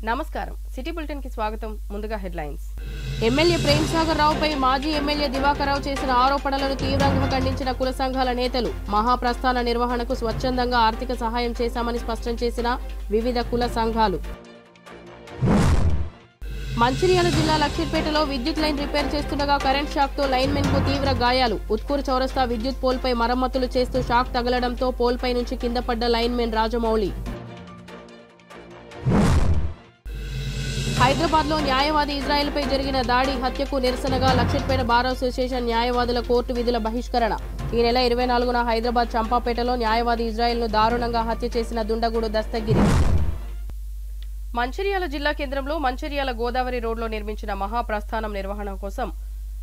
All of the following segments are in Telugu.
నమస్కారం సిటీ బులెటిన్ కి స్వాగతం ముందుగా హెడ్లైన్స్ ఎమ్మెల్యే ప్రేమ్సాగర్ రావుపై మాజీ ఎమ్మెల్యే దివాకర్ రావు చేసిన ఆరోపణలను తీవ్రంగా ఖండించిన కుల సంఘాల నేతలు మహాప్రస్థాన నిర్వహణకు స్వచ్ఛందంగా ఆర్థిక సహాయం చేశామని స్పష్టం చేసిన వివిధ కుల సంఘాలు మంచిర్యాల జిల్లా లక్షిట్పేటలో విద్యుత్ లైన్ రిపేర్ చేస్తుండగా కరెంట్ షాక్ తో లైన్ మెన్ కు తీవ్ర గాయాలు ఉత్కూరు చౌరస్తా విద్యుత్ పోల్ పై మరమ్మతులు చేస్తూ షాక్ తగలడంతో పోల్ పై నుంచి కింద పడ్డ లైన్ మెన్ రాజమౌళి హైదరాబాద్ లో న్యాయవాది ఇజ్రాయెల్ పై జరిగిన దాడి హత్యకు నిరసనగా లక్షిట్పేట బార్ అసోసియేషన్ న్యాయవాదుల కోర్టు విధుల బహిష్కరణ ఈ నెల 24న హైదరాబాద్ చంపాపేటలో న్యాయవాది ఇజ్రాయెల్ ను దారుణంగా హత్య చేసిన దుండగుడు దస్తగిరి మంచిర్యాల జిల్లా కేంద్రంలో మంచిర్యాల గోదావరి రోడ్లో నిర్మించిన మహాప్రస్థానం నిర్వహణ కోసం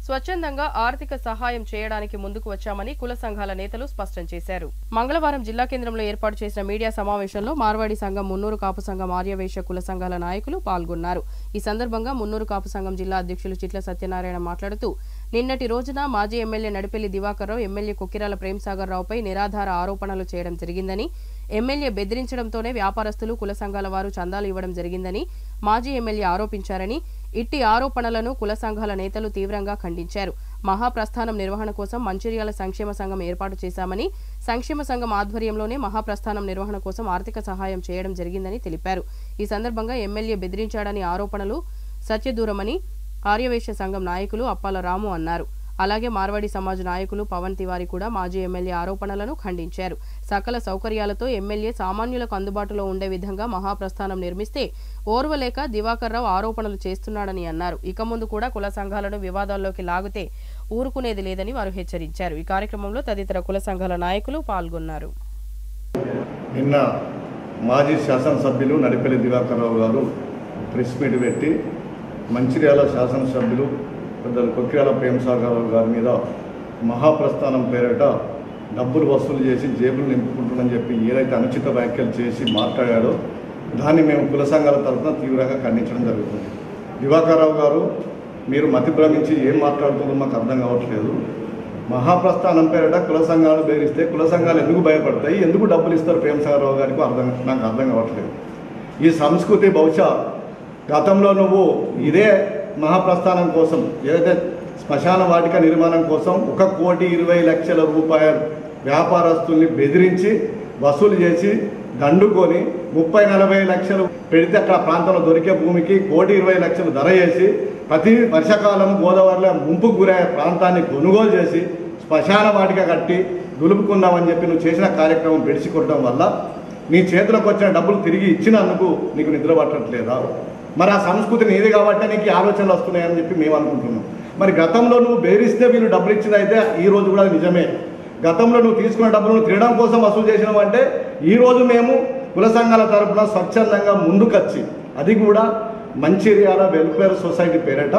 స్వచ్ఛందంగా ఆర్థిక సహాయం చేయడానికి ముందుకు వచ్చామని కుల సంఘాల నేతలు స్పష్టం చేశారు. మంగళవారం జిల్లా కేంద్రంలో ఏర్పాటు చేసిన మీడియా సమావేశంలో మార్వాడి సంఘం మున్నూరు కాపు సంఘం ఆర్యవైశ్య కుల సంఘాల నాయకులు పాల్గొన్నారు. ఈ సందర్భంగా మున్నూరు కాపు సంఘం జిల్లా అధ్యక్షులు చిట్ల సత్యనారాయణ మాట్లాడుతూ నిన్నటి రోజున మాజీ ఎమ్మెల్యే నడిపెల్లి దివాకర్ రావు ఎమ్మెల్యే కొక్కిరాల ప్రేమ్సాగర్ రావుపై నిరాధార ఆరోపణలు చేయడం జరిగిందని, ఎమ్మెల్యే బెదిరించడంతోనే వ్యాపారస్తులు కుల సంఘాల వారు చందాలు ఇవ్వడం జరిగిందని మాజీ ఎమ్మెల్యే ఆరోపించారని, ఇట్టి ఆరోపణలను కుల సంఘాల నేతలు తీవ్రంగా ఖండించారు. మహాప్రస్థానం నిర్వహణ కోసం మంచిర్యాల సంక్షేమ సంఘం ఏర్పాటు చేశామని, సంక్షేమ సంఘం ఆధ్వర్యంలోనే మహాప్రస్థానం నిర్వహణ కోసం ఆర్థిక సహాయం చేయడం జరిగిందని తెలిపారు. ఈ సందర్భంగా ఎమ్మెల్యే బెదిరించాడని ఆరోపణలు సత్యదూరమని ఆర్యవైశ్య సంఘం నాయకులు అప్పాల రాము అన్నారు. అలాగే మార్వాడి సమాజ్ నాయకులు పవన్ తివారీ కూడా మాజీ ఎమ్మెల్యే ఆరోపణలను ఖండించారు. సకల సౌకర్యాలతో ఎమ్మెల్యే సామాన్యులకు అందుబాటులో ఉండే విధంగా మహాప్రస్థానం నిర్మిస్తే ఓర్వలేక దివాకర్ రావు ఆరోపణలు చేస్తున్నాడని అన్నారు. ఇక ముందు కూడా కుల సంఘాలను వివాదాల్లోకి లాగితే ఊరుకునేది లేదని వారు హెచ్చరించారు. ఈ కార్యక్రమంలో తదితర కుల సంఘాల నాయకులు పాల్గొన్నారు. నిన్న మాజీ శాసనసభ్యులు నడిపెల్లి దివాకర్ రావు గారు ప్రెస్ మీట్ పెట్టి మంచిర్యాల శాసనసభ్యులు పెద్దలు కొక్కిరాల ప్రేమ్సాగర్ గారి మీద మహాప్రస్థానం పేరిట డబ్బులు వసూలు చేసి జేబులు నింపుకుంటుందని చెప్పి ఏదైతే అనుచిత వ్యాఖ్యలు చేసి మాట్లాడాడో దాన్ని మేము కుల సంఘాల తరఫున తీవ్రంగా ఖండించడం జరుగుతుంది. దివాకర్ రావు గారు, మీరు మతి భ్రమించి ఏం మాట్లాడుతుందో మాకు అర్థం కావట్లేదు. మహాప్రస్థానం పేరిట కుల సంఘాలు బెదిరిస్తే కుల సంఘాలు ఎందుకు భయపడతాయి, ఎందుకు డబ్బులు ఇస్తారు ప్రేమ్సాగర్ రావు గారికి నాకు అర్థం కావట్లేదు. ఈ సంస్కృతి బహుశా గతంలో నువ్వు ఇదే మహాప్రస్థానం కోసం ఏదైతే శ్మశాన వాటిక నిర్మాణం కోసం 1,20,00,000 రూపాయలు వ్యాపారస్తుల్ని బెదిరించి వసూలు చేసి దండుకొని 30-40 లక్షలు పెడితే అక్కడ ప్రాంతంలో దొరికే భూమికి 1,20,00,000 ధర చేసి ప్రతి వర్షాకాలం గోదావరిలో ముంపుకు గురయ్యే ప్రాంతాన్ని కొనుగోలు చేసి శ్మశాన వాటిక కట్టి దులుపుకుందామని చెప్పి నువ్వు చేసిన కార్యక్రమం బెడిసి కొట్టడం వల్ల నీ చేతులకు వచ్చిన డబ్బులు తిరిగి ఇచ్చినందుకు నీకు నిద్ర పట్టట్లేదా? మరి ఆ సంస్కృతి నీది కాబట్టి నీకు ఆలోచనలు వస్తున్నాయని చెప్పి మేము అనుకుంటున్నాం. మరి గతంలో నువ్వు బెదిరిస్తే వీళ్ళు డబ్బులు ఇచ్చినైతే ఈ రోజు కూడా నిజమే. గతంలో నువ్వు తీసుకున్న డబ్బులను తినడం కోసం వసూలు చేసినామంటే ఈరోజు మేము కుల సంఘాల తరఫున స్వచ్ఛందంగా ముందుకొచ్చి అది కూడా మంచిర్యాల వెల్ఫేర్ సొసైటీ పేరిట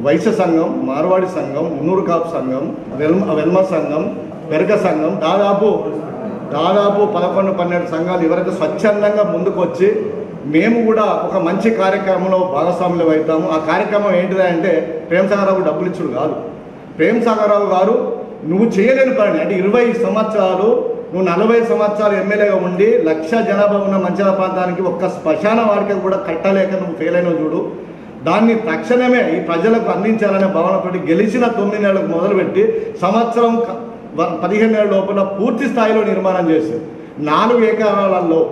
వైశ్య సంఘం, మార్వాడి సంఘం, మున్నూరు కాపు సంఘం, వెల్మ సంఘం, పెరగ సంఘం దాదాపు 11-12 సంఘాలు ఎవరైతే స్వచ్ఛందంగా ముందుకు వచ్చి మేము కూడా ఒక మంచి కార్యక్రమంలో భాగస్వాములు అవుతాము. ఆ కార్యక్రమం ఏంటిదంటే ప్రేమ్సాగర్ రావు డబ్బులు ఇచ్చుడు కాదు. ప్రేమ్సాగర్ రావు గారు నువ్వు చేయలేని పని అంటే 20 సంవత్సరాలు నువ్వు 40 సంవత్సరాలు ఎమ్మెల్యేగా ఉండి 1,00,000 జనాభా ఉన్న మంచిర్యాల ప్రాంతానికి ఒక్క శ్మశాన వాటిక కూడా కట్టలేక నువ్వు ఫెయిల్ అయిన చూడు. దాన్ని తక్షణమే ఈ ప్రజలకు అందించాలనే భావనతోటి గెలిచిన 9 నెలలకు మొదలుపెట్టి సంవత్సరం 15 నెలల లోపల పూర్తి స్థాయిలో నిర్మాణం చేసి 4 ఎకరాలలో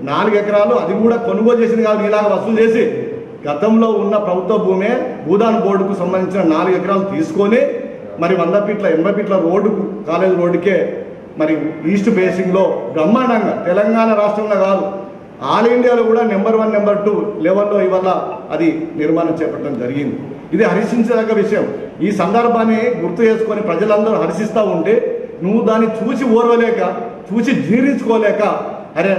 4 ఎకరాలు అది కూడా కొనుగోలు చేసింది కాదు, ఇలాగ వసూలు చేసి గతంలో ఉన్న ప్రభుత్వ భూమే భూదాన్ బోర్డుకు సంబంధించిన 4 ఎకరాలు తీసుకొని మరి 100 ఫీట్ల 80 ఫీట్ల రోడ్డుకు కాలేజ్ రోడ్డుకే మరి ఈస్ట్ ఫేసింగ్లో బ్రహ్మాండంగా తెలంగాణ రాష్ట్రంలో కాదు ఆల్ ఇండియాలో కూడా నెంబర్ 1 నెంబర్ 2 లెవెల్లో ఇవాళ అది నిర్మాణం చేపట్టడం జరిగింది. ఇది హర్షించదగ్గ విషయం. ఈ సందర్భాన్ని గుర్తు చేసుకొని ప్రజలందరూ హర్షిస్తూ ఉంటే నువ్వు దాన్ని చూసి ఓర్వలేక చూసి జీర్ణించుకోలేక అరే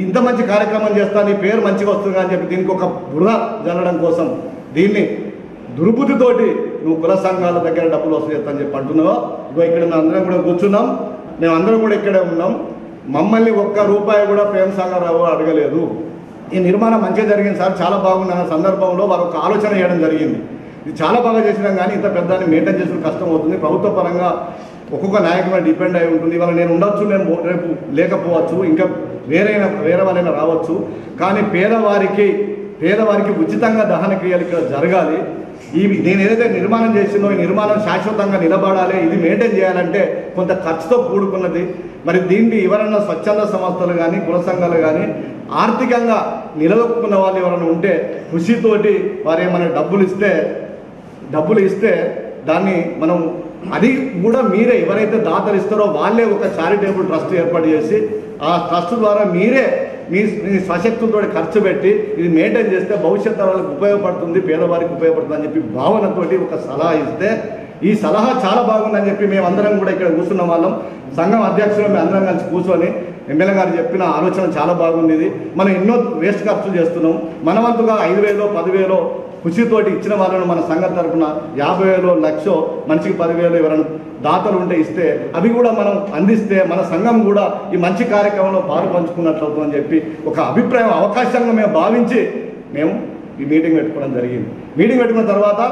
ఇంత మంచి కార్యక్రమం చేస్తా నీ పేరు మంచిగా వస్తుంది అని చెప్పి దీనికి ఒక బురద జల్లడం కోసం దీన్ని దుర్బుద్ధితోటి నువ్వు కుల సంఘాల దగ్గర డబ్బులు వసూలు చేస్తా అని చెప్పి అంటున్నావో ఇగో ఇక్కడ అందరం కూడా కూర్చున్నాం, మేమందరం కూడా ఇక్కడే ఉన్నాం. మమ్మల్ని ₹1 కూడా ప్రేమ్సాగర్ రావు అడగలేదు. ఈ నిర్మాణం మంచిగా జరిగింది సార్, చాలా బాగుంది అన్న సందర్భంలో వారు ఒక ఆలోచన చేయడం జరిగింది. ఇది చాలా బాగా చేసినాం కానీ ఇంత పెద్దాన్ని మెయింటైన్ చేసుకుని కష్టం అవుతుంది. ప్రభుత్వ పరంగా ఒక్కొక్క నాయకుడు డిపెండ్ అయి ఉంటుంది. ఇవాళ నేను ఉండొచ్చు, నేను రేపు లేకపోవచ్చు, ఇంకా వేరే వాళ్ళైనా రావచ్చు. కానీ పేదవారికి పేదవారికి ఉచితంగా దహన క్రియలు ఇక్కడ జరగాలి. నేను ఏదైతే నిర్మాణం చేసిందో ఈ నిర్మాణం శాశ్వతంగా నిలబడాలి. ఇది మెయింటైన్ చేయాలంటే కొంత ఖర్చుతో కూడుకున్నది. మరి దీన్ని ఎవరన్నా స్వచ్ఛంద సంస్థలు కానీ కుల సంఘాలు కానీ ఆర్థికంగా నిలదొక్కున్న వాళ్ళు ఎవరైనా ఉంటే కృషితోటి వారు ఏమైనా డబ్బులు ఇస్తే దాన్ని మనం అది కూడా మీరే ఎవరైతే దాతలు ఇస్తారో వాళ్ళే ఒక చారిటబుల్ ట్రస్ట్ ఏర్పాటు చేసి ఆ ట్రస్ట్ ద్వారా మీరే మీ స్వశక్తులతో ఖర్చు పెట్టి ఇది మెయింటైన్ చేస్తే భవిష్యత్ తరాలకు ఉపయోగపడుతుంది, పేదవారికి ఉపయోగపడుతుంది అని చెప్పి భావనతోటి ఒక సలహా ఇస్తే ఈ సలహా చాలా బాగుందని చెప్పి మేమందరం కూడా ఇక్కడ కూర్చున్న వాళ్ళం. సంఘం అధ్యక్షులు మేము అందరం కలిసి కూర్చొని ఎమ్మెల్యే గారు చెప్పిన ఆలోచన చాలా బాగుంది. ఇది మనం ఎన్నో వేస్ట్ ఖర్చులు చేస్తున్నాం. మన వంతుగా 5,000 10,000 కృషితోటి ఇచ్చిన వాళ్ళను మన సంఘం తరఫున 50,000 1,00,000 మనిషికి 10,000 ఎవరైనా దాతలు ఉంటే ఇస్తే అవి కూడా మనం అందిస్తే మన సంఘం కూడా ఈ మంచి కార్యక్రమంలో పాలు పంచుకున్నట్లు అవుతుందని చెప్పి ఒక అభిప్రాయం అవకాశంగా మేము భావించి మేము ఈ మీటింగ్ పెట్టుకోవడం జరిగింది. మీటింగ్ పెట్టుకున్న తర్వాత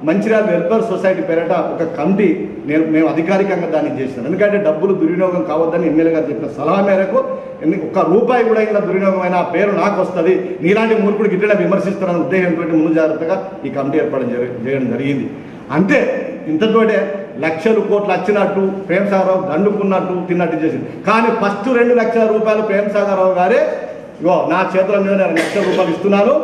మంచిర్యాల వెల్ఫేర్ సొసైటీ పేరట ఒక కమిటీ మేము అధికారికంగా దాన్ని చేసినాం. ఎందుకంటే డబ్బులు దుర్వినియోగం కావద్దని ఎమ్మెల్యే గారు చెప్పిన సలహా మేరకు ₹1 కూడా ఇలా దుర్వినియోగమైన ఆ పేరు నాకు వస్తుంది, నీలాంటి మూర్ఖుడు గిట్లా విమర్శిస్తారన్న ఉద్దేశంతో ముందు జాగ్రత్తగా ఈ కమిటీ ఏర్పాటు చేయడం జరిగింది. అంతే, ఇంతతోటే లక్షలు కోట్లు వచ్చినట్టు ప్రేమసాగర్ రావు దండుకున్నట్టు తిన్నట్టు చేసింది. కానీ ఫస్ట్ 2 లక్షల రూపాయలు ప్రేమసాగర్ రావు గారే ఇగో నా చేతుల మీద నేను ₹1,00,000 ఇస్తున్నాను,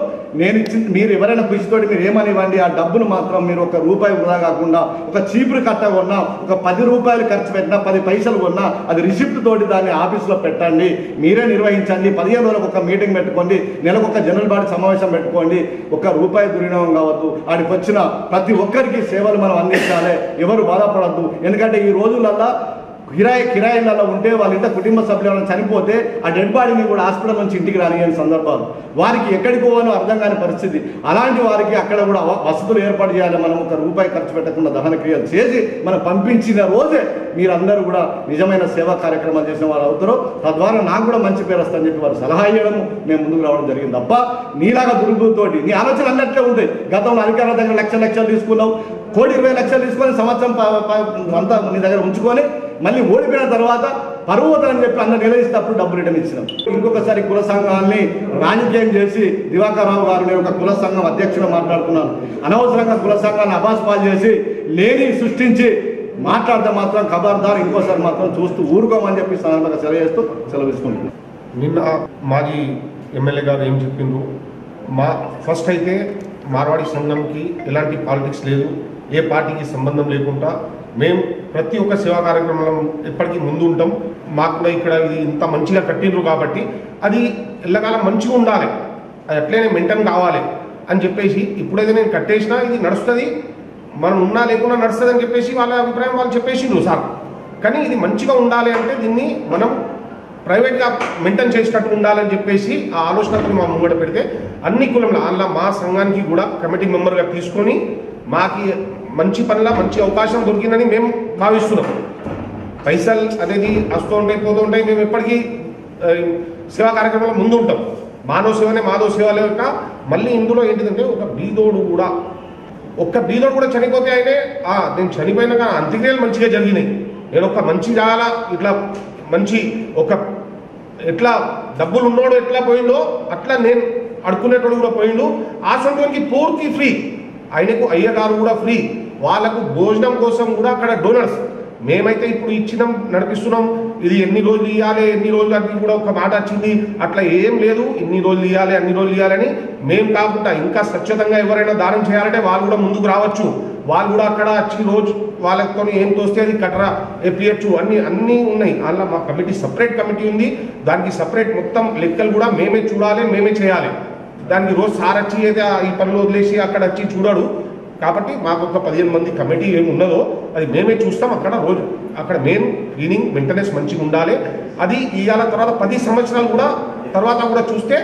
నేను ఇచ్చింది మీరు ఎవరైనా కృషితోటి మీరు ఏమని ఇవ్వండి, ఆ డబ్బును మాత్రం మీరు ₹1 వృధా కాకుండా ఒక చీపురు కట్ట కొన్నా, ఒక ₹10 ఖర్చు పెట్టినా, 10 పైసలు కొన్నా అది రిసిప్ట్ తోటి దాన్ని ఆఫీసులో పెట్టండి, మీరే నిర్వహించండి, 15 రోజులకు ఒక మీటింగ్ పెట్టుకోండి, నెలకు ఒక జనరల్ బాడీ సమావేశం పెట్టుకోండి, ₹1 దుర్వినియోగం కావద్దు, ఆడికి వచ్చిన ప్రతి ఒక్కరికి సేవలు మనం అందించాలి, ఎవరు బాధపడద్దు. ఎందుకంటే ఈ రోజులల్లో కిరాయిలలో ఉంటే వాళ్ళ ఇంట్లో కుటుంబ సభ్యులు ఎవరైనా చనిపోతే ఆ డెడ్ బాడీని కూడా హాస్పిటల్ నుంచి ఇంటికి రానియని సందర్భాలు, వారికి ఎక్కడికి పోవాలో అర్థం కాని పరిస్థితి. అలాంటి వారికి అక్కడ కూడా వసతులు ఏర్పాటు చేయాలి. మనం ₹1 ఖర్చు పెట్టకుండా దహన క్రియలు చేసి మనం పంపించిన రోజే మీరందరూ కూడా నిజమైన సేవా కార్యక్రమాలు చేసిన వారు అవుతారు. తద్వారా నాకు కూడా మంచి పేరు వస్తుందని చెప్పి వారు సలహా ఇవ్వడం మేము ముందుకు రావడం జరిగింది. తప్ప నీలాగా దుర్బుద్ధితోటి నీ ఆలోచన అన్నట్లే ఉంటాయి. గతంలో అధికారుల దగ్గర లక్షలు తీసుకున్నావు, 1,20,00,000 తీసుకొని సంవత్సరం అంతా నీ దగ్గర ఉంచుకొని మళ్ళీ ఓడిపోయిన తర్వాత పర్వతం చెప్పి అందరూ నిలదీసేటప్పుడు డబ్బు రిటర్న్ ఇచ్చినాం. ఇంకొకసారి కుల సంఘాన్ని రాజకీయం చేసి దివాకర్ రావు గారు నేను ఒక కుల సంఘం అధ్యక్షుడు మాట్లాడుతున్నాను, అనవసరంగా కుల సంఘాన్ని అబాస్పాలు చేసి లేని సృష్టించి మాట్లాడితే మాత్రం ఖబర్దార్ ఇంకోసారి మాత్రం చూస్తూ ఊరుకోమని చెప్పి సందర్భంగా సెలవు తీసుకుంటున్నాను. నిన్న మాజీ ఎమ్మెల్యే గారు ఏం చెప్పిండ్రు, ఫస్ట్ అయితే మార్వాడి సంఘంకి ఎలాంటి పాలిటిక్స్ లేదు, ఏ పార్టీకి సంబంధం లేకుండా మేము ప్రతి ఒక్క సేవా కార్యక్రమంలో ఎప్పటికీ ముందు ఉంటాం. మాకు కూడా ఇక్కడ ఇది ఇంత మంచిగా కట్టిండ్రు కాబట్టి అది ఎల్లకాలం మంచిగా ఉండాలి, అది అట్లనే మెయింటైన్ కావాలి అని చెప్పేసి ఇప్పుడైతే నేను కట్టేసినా ఇది నడుస్తుంది, మనం ఉన్నా లేకుండా నడుస్తుంది అని చెప్పేసి వాళ్ళ అభిప్రాయం వాళ్ళు చెప్పేసిండ్రు సార్. కానీ ఇది మంచిగా ఉండాలి అంటే దీన్ని మనం ప్రైవేట్గా మెయింటైన్ చేసేటట్టు ఉండాలని చెప్పేసి ఆ ఆలోచనతో మా ముంగట పెడితే అన్ని కులంలో అందులో మా సంఘానికి కూడా కమిటీ మెంబర్గా తీసుకొని మాకు మంచి పనిలా మంచి అవకాశం దొరికిందని మేము భావిస్తున్నాం. పైసలు అనేది వస్తూ ఉంటాయి పోతూ ఉంటాయి, మేము ఎప్పటికీ సేవా కార్యక్రమంలో ముందు ఉంటాం. మానవ సేవనే మాధవ సేవ లేక మళ్ళీ ఇందులో ఏంటిదంటే ఒక బీదోడు కూడా చనిపోతే ఆయనే నేను చనిపోయినా కానీ అంత్యక్రియలు మంచిగా జరిగినాయి, నేను ఒక మంచి చాలా ఇట్లా మంచి ఒక ఎట్లా డబ్బులు ఉన్నోడు ఎట్లా పోయిండో అట్లా నేను అడుక్కునేటోడు కూడా పోయిండు. ఆ సమయానికి పూర్తి ఫ్రీ, ఆయనకు అయ్యగారు కూడా ఫ్రీ, వాళ్ళకు భోజనం కోసం కూడా అక్కడ డోనర్స్. మేమైతే ఇప్పుడు ఇచ్చినాం నడిపిస్తున్నాం, ఇది ఎన్ని రోజులు ఇవ్వాలి ఎన్ని రోజులు అని కూడా ఒక మాట వచ్చింది, అట్లా ఏం లేదు, ఇన్ని రోజులు ఇవ్వాలి అన్ని రోజులు ఇవ్వాలని. మేము కాకుండా ఇంకా స్వచ్ఛతంగా ఎవరైనా దానం చేయాలంటే వాళ్ళు కూడా ముందుకు రావచ్చు, వాళ్ళు కూడా అక్కడ వచ్చి రోజు వాళ్ళతో ఏం తోస్తే అది కట్టరా ఎప్పియచ్చు అన్నీ ఉన్నాయి. అందులో మా కమిటీ సపరేట్ కమిటీ ఉంది, దానికి సపరేట్ మొత్తం లెక్కలు కూడా మేమే చూడాలి, మేమే చేయాలి. దానికి రోజు సార్ వచ్చి అయితే ఈ పనులు వదిలేసి అక్కడ వచ్చి చూడాడు. కాబట్టి మాకు ఒక 15 మంది కమిటీ ఏమి ఉన్నదో అది మేమే చూస్తాం. అక్కడ రోజు అక్కడ మెయిన్ క్లీనింగ్ మెయింటెనెన్స్ మంచిగా ఉండాలి. అది ఇవాళ తర్వాత 10 సంవత్సరాలు కూడా తర్వాత కూడా చూస్తే